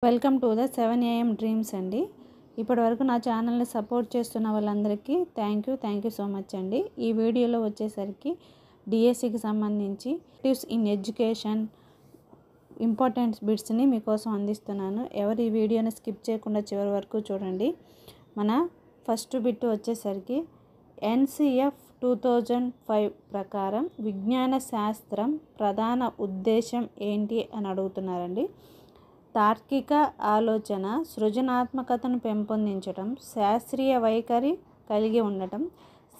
Welcome to the 7 AM dreams అండి. ఇప్పటివరకు నా ఛానల్ని సపోర్ట్ చేస్తున్న వాళ్ళందరికీ థ్యాంక్ యూ సో మచ్ అండి. ఈ వీడియోలో వచ్చేసరికి డిఎస్సికి సంబంధించి టిప్స్ ఇన్ ఎడ్యుకేషన్ ఇంపార్టెంట్ బిట్స్ని మీకోసం అందిస్తున్నాను. ఎవరు ఈ వీడియోని స్కిప్ చేయకుండా చివరి వరకు చూడండి. మన ఫస్ట్ బిట్ వచ్చేసరికి ఎన్సిఎఫ్ 2005 ప్రకారం విజ్ఞాన శాస్త్రం ప్రధాన ఉద్దేశం ఏంటి అని అడుగుతున్నారండి. తార్కిక ఆలోచన, సృజనాత్మకతను పెంపొందించడం, శాస్త్రీయ వైఖరి కలిగి ఉండటం,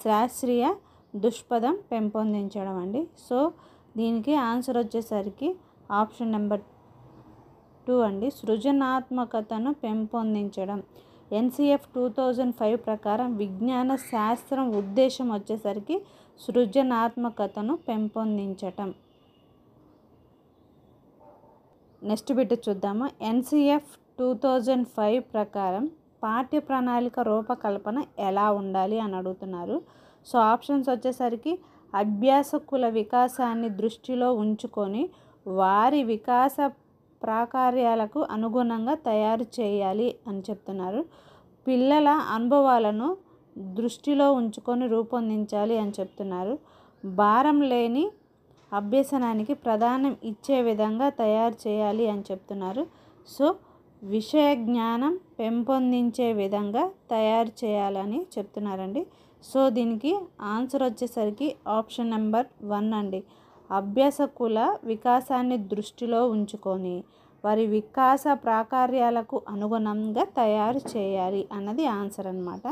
శాస్త్రీయ దృక్పథం పెంపొందించడం అండి. సో దీనికి ఆన్సర్ వచ్చేసరికి ఆప్షన్ నెంబర్ 2 అండి, సృజనాత్మకతను పెంపొందించడం. ఎన్సిఎఫ్ 2005 ప్రకారం విజ్ఞాన శాస్త్రం ఉద్దేశం వచ్చేసరికి సృజనాత్మకతను పెంపొందించటం. నెక్స్ట్ బిట్ చూద్దాము. ఎన్సిఎఫ్ 2005 ప్రకారం పాఠ్య ప్రణాళిక రూపకల్పన ఎలా ఉండాలి అని అడుగుతున్నారు. సో ఆప్షన్స్ వచ్చేసరికి అభ్యాసకుల వికాసాన్ని దృష్టిలో ఉంచుకొని వారి వికాస ప్రాకార్యాలకు అనుగుణంగా తయారు చేయాలి అని చెప్తున్నారు. పిల్లల అనుభవాలను దృష్టిలో ఉంచుకొని రూపొందించాలి అని చెప్తున్నారు. భారం లేని అభ్యసనానికి ప్రాధాన్యం ఇచ్చే విధంగా తయారు చేయాలి అని చెప్తున్నారు. సో విషయ జ్ఞానం పెంపొందించే విధంగా తయారు చేయాలని చెప్తున్నారండి. సో దీనికి ఆన్సర్ వచ్చేసరికి ఆప్షన్ నెంబర్ 1 అండి, అభ్యాసకుల వికాసాన్ని దృష్టిలో ఉంచుకొని వారి వికాస ప్రాకార్యాలకు అనుగుణంగా తయారు చేయాలి అన్నది ఆన్సర్ అన్నమాట.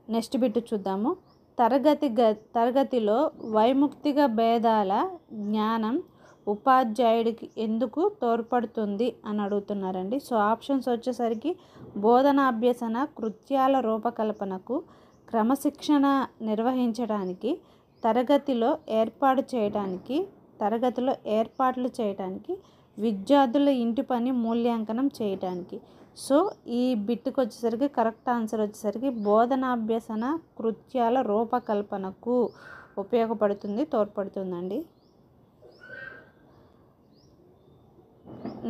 నెక్స్ట్ బిట్ చూద్దాము. తరగతిలో వైముక్తిక భేదాల జ్ఞానం ఉపాధ్యాయుడికి ఎందుకు తోడ్పడుతుంది అని అడుగుతున్నారండి. సో ఆప్షన్స్ వచ్చేసరికి బోధన అభ్యసన కృత్యాల రూపకల్పనకు, క్రమశిక్షణ నిర్వహించడానికి, తరగతిలో ఏర్పాట్లు చేయడానికి, విద్యార్థుల ఇంటి పని మూల్యాంకనం చేయడానికి. సో ఈ బిట్కి వచ్చేసరికి కరెక్ట్ ఆన్సర్ వచ్చేసరికి బోధనాభ్యసన కృత్యాల రూపకల్పనకు తోడ్పడుతుందండి.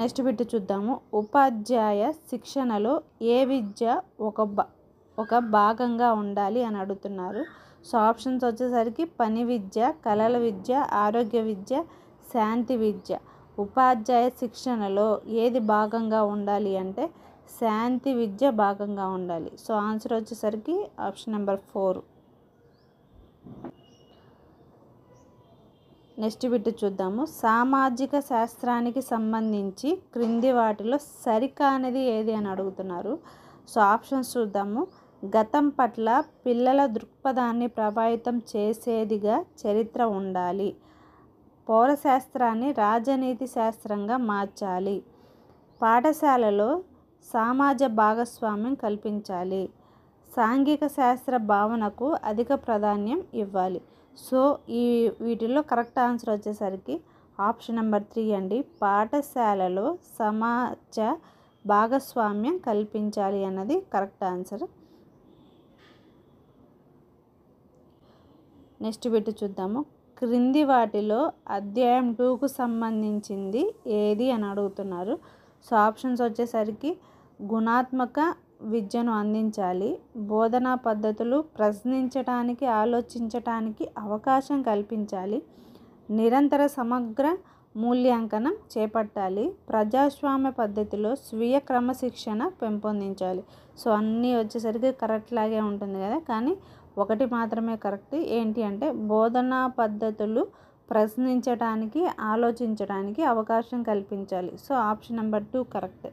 నెక్స్ట్ బిట్ చూద్దాము. ఉపాధ్యాయ శిక్షణలో ఏ విద్య ఒక భాగంగా ఉండాలి అని అడుగుతున్నారు. సో ఆప్షన్స్ వచ్చేసరికి పని విద్య, కళల విద్య, ఆరోగ్య విద్య, శాంతి విద్య. ఉపాధ్యాయ శిక్షణలో ఏది భాగంగా ఉండాలి అంటే శాంతి విద్య భాగంగా ఉండాలి. సో ఆన్సర్ వచ్చేసరికి ఆప్షన్ నెంబర్ 4. నెక్స్ట్ బిట్ చూద్దాము. సామాజిక శాస్త్రానికి సంబంధించి క్రింది వాటిలో సరికానిది ఏది అని అడుగుతున్నారు. సో ఆప్షన్స్ చూద్దాము. గతం పట్ల పిల్లల దృక్పథాన్ని ప్రభావితం చేసేదిగా చరిత్ర ఉండాలి, పౌరశాస్త్రాన్ని రాజనీతి శాస్త్రంగా మార్చాలి, పాఠశాలలో సమాజ భాగస్వామ్యం కల్పించాలి, సాంఘిక శాస్త్ర భావనకు అధిక ప్రాధాన్యం ఇవ్వాలి. సో వీటిల్లో కరెక్ట్ ఆన్సర్ వచ్చేసరికి ఆప్షన్ నెంబర్ 3 అండి, పాఠశాలలో సమాజ భాగస్వామ్యం కల్పించాలి అన్నది కరెక్ట్ ఆన్సర్. నెక్స్ట్ బిట్ చూద్దాము. క్రింది వాటిలో అధ్యాయం 2కు సంబంధించింది ఏది అని అడుగుతున్నారు. సో ఆప్షన్స్ వచ్చేసరికి గుణాత్మక విద్యను అందించాలి, బోధనా పద్ధతులు ప్రశ్నించటానికి, ఆలోచించటానికి అవకాశం కల్పించాలి, నిరంతర సమగ్ర మూల్యాంకనం చేపట్టాలి, ప్రజాస్వామ్య పద్ధతిలో స్వీయ క్రమశిక్షణ పెంపొందించాలి. సో అన్నీ వచ్చేసరికి కరెక్ట్ లాగే ఉంటుంది కదా, కానీ ఒకటి మాత్రమే కరెక్ట్. ఏంటి అంటే బోధనా పద్ధతులు ప్రశ్నించడానికి, ఆలోచించడానికి అవకాశం కల్పించాలి. So option number 2 correct.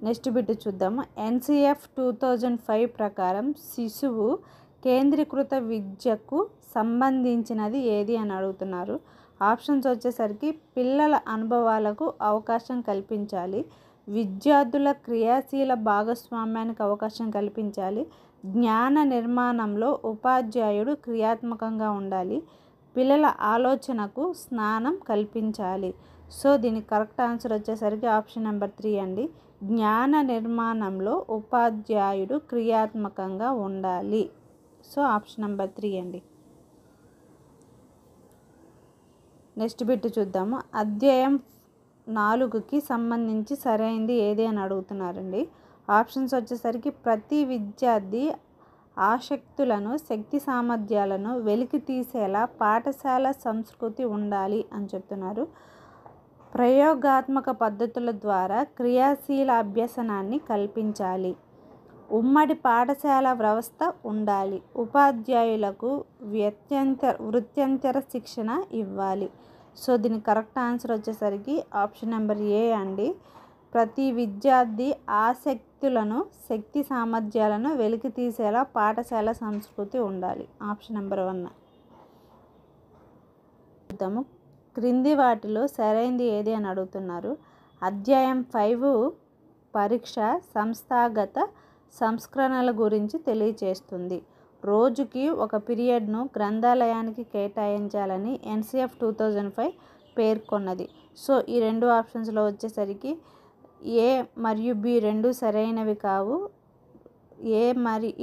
Next bit చూద్దాము. ఎన్సిఎఫ్ 2005 ప్రకారం శిశువు కేంద్రీకృత విద్యకు సంబంధించినది ఏది అని అడుగుతున్నారు. ఆప్షన్స్ వచ్చేసరికి పిల్లల అనుభవాలకు అవకాశం కల్పించాలి, విద్యార్థుల క్రియాశీల భాగస్వామ్యానికి అవకాశం కల్పించాలి, జ్ఞాన నిర్మాణంలో ఉపాధ్యాయుడు క్రియాత్మకంగా ఉండాలి, పిల్లల ఆలోచనకు స్నానం కల్పించాలి. సో దీనికి కరెక్ట్ ఆన్సర్ వచ్చేసరికి ఆప్షన్ నెంబర్ 3 అండి, జ్ఞాన నిర్మాణంలో ఉపాధ్యాయుడు క్రియాత్మకంగా ఉండాలి. సో ఆప్షన్ నెంబర్ 3 అండి. నెక్స్ట్ బిట్ చూద్దాము. అధ్యాయం 4కి సంబంధించి సరైనది ఏది అని అడుగుతున్నారండి. ఆప్షన్స్ వచ్చేసరికి ప్రతి విద్యార్థి ఆసక్తులను, శక్తి సామర్థ్యాలను వెలికి తీసేలా పాఠశాల సంస్కృతి ఉండాలి అని చెప్తున్నారు. ప్రయోగాత్మక పద్ధతుల ద్వారా క్రియాశీల అభ్యసనాన్ని కల్పించాలి. ఉమ్మడి పాఠశాల వ్యవస్థ ఉండాలి. ఉపాధ్యాయులకు వృత్యంతర శిక్షణ ఇవ్వాలి. సో దీని కరెక్ట్ ఆన్సర్ వచ్చేసరికి ఆప్షన్ నెంబర్ ఏ అండి. ప్రతి విద్యార్థి ఆసక్తులను, శక్తి సామర్థ్యాలను వెలికి తీసేలా పాఠశాల సంస్కృతి ఉండాలి. Option number 1. చూద్దాము. క్రింది వాటిలో సరైనది ఏది అని అడుగుతున్నారు. అధ్యాయం 5 పరీక్ష సంస్థాగత సంస్కరణల గురించి తెలియచేస్తుంది. రోజుకి ఒక పీరియడ్ను గ్రంథాలయానికి కేటాయించాలని NCF 2005 పేర్కొన్నది. సో ఈ రెండు ఆప్షన్స్లో వచ్చేసరికి ఏ మరియు బి రెండు సరైనవి కావు.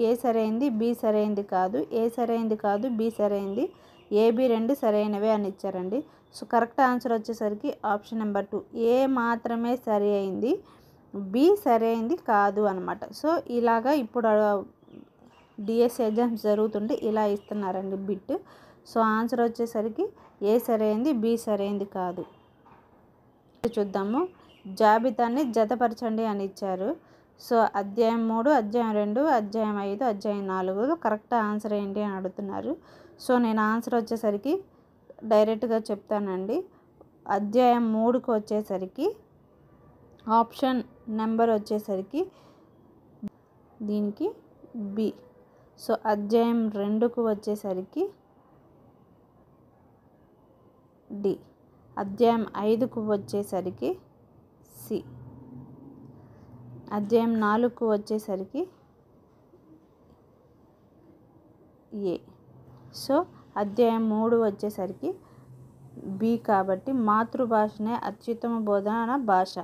ఏ సరైనది, బి సరైనది కాదు. ఏ సరైనది కాదు, బి సరైనది. ఏబి రెండు సరైనవే అని ఇచ్చారండి. సో కరెక్ట్ ఆన్సర్ వచ్చేసరికి ఆప్షన్ నెంబర్ 2. ఏ మాత్రమే సరి అయింది, బి సరైనది కాదు అనమాట. సో ఇలాగా ఇప్పుడు డిఎస్సి ఎగ్జామ్స్ జరుగుతుంటే ఇలా ఇస్తున్నారండి బిట్. సో ఆన్సర్ వచ్చేసరికి ఏ సరైనది, బి సరైనది కాదు. చూద్దాము. జాబితాని జతపరచండి అని ఇచ్చారు. సో అధ్యాయం 3, అధ్యాయం 2, అధ్యాయం 5, అధ్యాయం 4 కరెక్ట్ ఆన్సర్ ఏంటి అని అడుగుతున్నారు. సో నేను ఆన్సర్ వచ్చేసరికి డైరెక్ట్గా చెప్తానండి. అధ్యాయం 3కు వచ్చేసరికి ఆప్షన్ నెంబర్ వచ్చేసరికి దీనికి బి. సో అధ్యాయం 2కు వచ్చేసరికి డి. అధ్యాయం 5కు వచ్చేసరికి సి. అధ్యాయం 4కు వచ్చేసరికి ఏ. సో అధ్యాయం 3 వచ్చేసరికి బి కాబట్టి మాతృభాషనే అత్యుత్తమ బోధన భాష.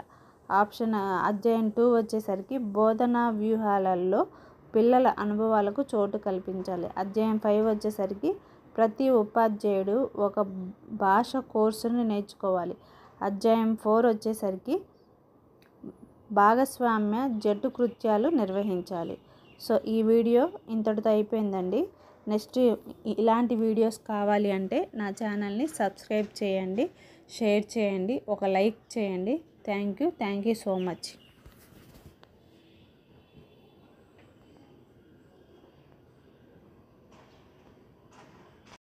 ఆప్షన్ అధ్యాయం 2 వచ్చేసరికి బోధనా వ్యూహాలలో పిల్లల అనుభవాలకు చోటు కల్పించాలి. అధ్యాయం 5 వచ్చేసరికి ప్రతి ఉపాధ్యాయుడు ఒక భాష కోర్సును నేర్చుకోవాలి. అధ్యాయం 4 వచ్చేసరికి భాగస్వామ్య జట్టు కృత్యాలు నిర్వహించాలి. సో ఈ వీడియో ఇంతటితో అయిపోయిందండి. నెక్స్ట్ ఇలాంటి వీడియోస్ కావాలి అంటే నా ఛానల్ని సబ్స్క్రైబ్ చేయండి, షేర్ చేయండి, ఒక లైక్ చేయండి. Thank you so much.